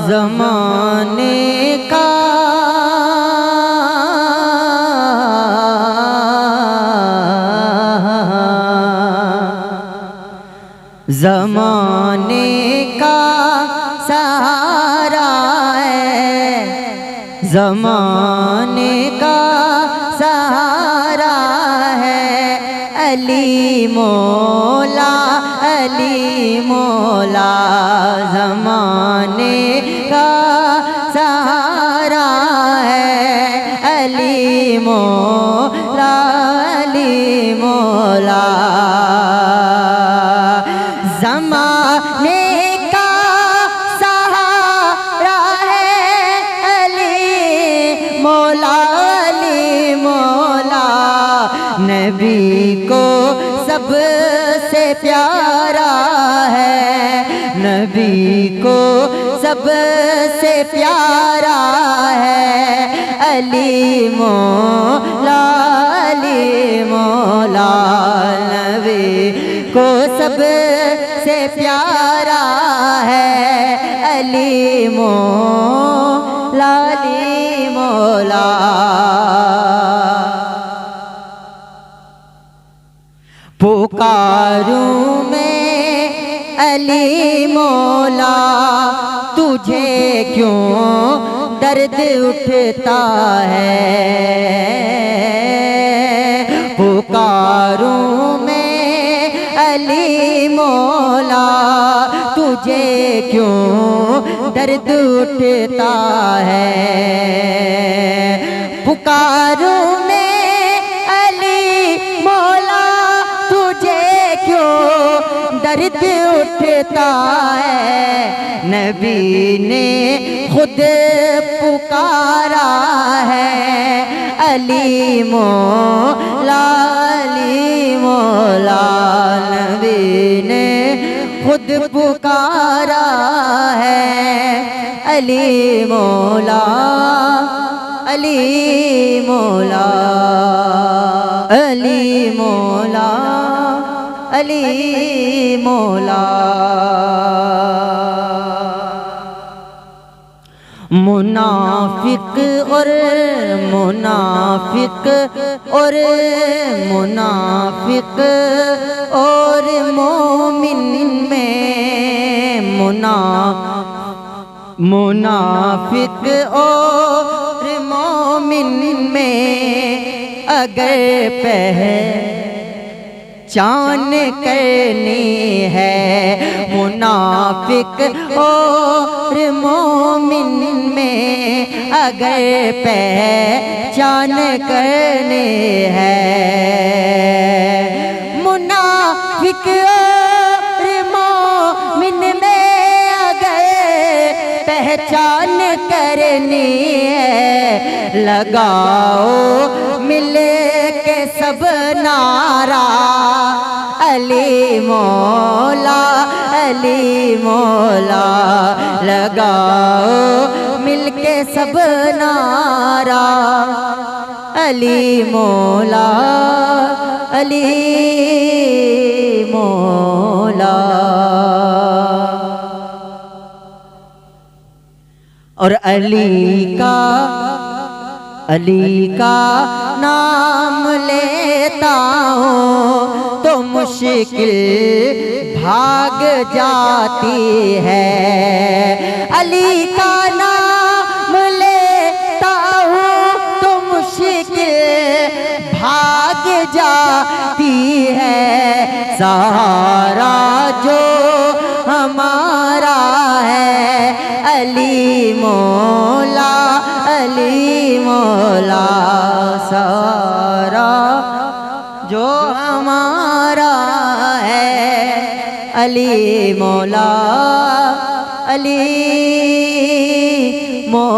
ज़माने का ज़माने का सहारा है, ज़माने का सहारा है। अली मौला अली मौला ज़माने का सहारा है। अली मौला अली मौला ज़माने का सहारा है। अली मौला अली मौला नबी को सबसे प्यारा है, नबी को सबसे प्यारा है। अली मौला अली मौला नबी को सबसे प्यारा है। अली मौला अली मौला पुकारूं मैं अली मौला तुझे क्यों दर्द उठता है। पुकारूं मैं अली मौला तुझे क्यों दर्द उठता है। पुकारूं दर्द उठता है। नबी ने खुद पुकारा है। अली मौला अली मौला नबी ने खुद पुकारा है। अली मौला अली मौला अली मौला अली मौला मुनाफिक और मुनाफिक और मुनाफिक और मोमिन में मुनाफिक और मोमिन में अगर पहचान करनी है। मुनाफिक और मोमिन में अगर पहचान करनी है। मुनाफिक और मोमिन में अगर पहचान करनी है। लगाओ मिल के सब नारा अली मौला अली मौला। लगाओ मिलके सब नारा अली मौला अली मौला। और अली का नाम लेता हूँ तो मुश्किल भाग जाती है। अली का नाम लेता हूँ तो मुश्किल भाग जाती है। सहारा जो हमारा है अली मौला अली मौला। सहारा जो हमारा है अली मौला अली मौला।